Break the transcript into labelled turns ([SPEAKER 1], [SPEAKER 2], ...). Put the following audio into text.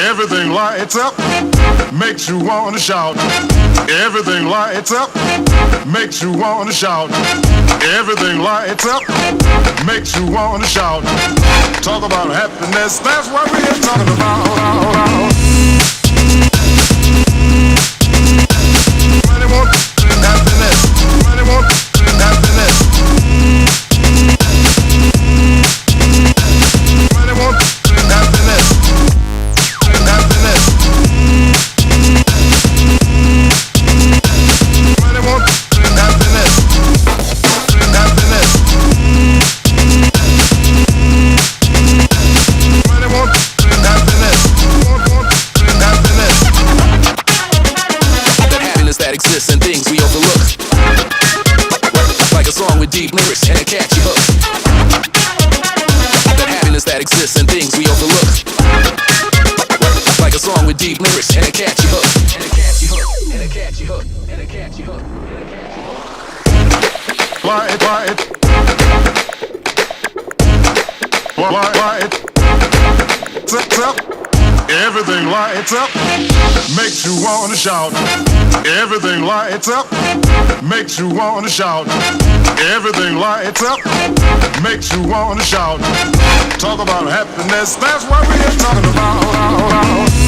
[SPEAKER 1] Everything lights up, makes you wanna shout. Everything lights up, makes you wanna shout. Everything lights up, makes you wanna shout. Talk about happiness, that's what we're talking about. Money won't happiness, money won't happiness. Money won't happiness. Happiness. Money won't happiness. Happiness. Money won't happiness. Won't happiness.
[SPEAKER 2] That happiness that exists in things we overlook, like a song with deep lyrics and a catchy hook. That happiness that exists in things we overlook, like a song with deep lyrics and a catchy hook. And a catchy hook. And a catchy hook. And a catchy hook. And a catchy hook.
[SPEAKER 1] Light. Up. Everything lights up, makes you wanna shout. Everything lights up, makes you wanna shout. Everything lights up, makes you wanna shout. Talk about happiness, that's what we're talking about.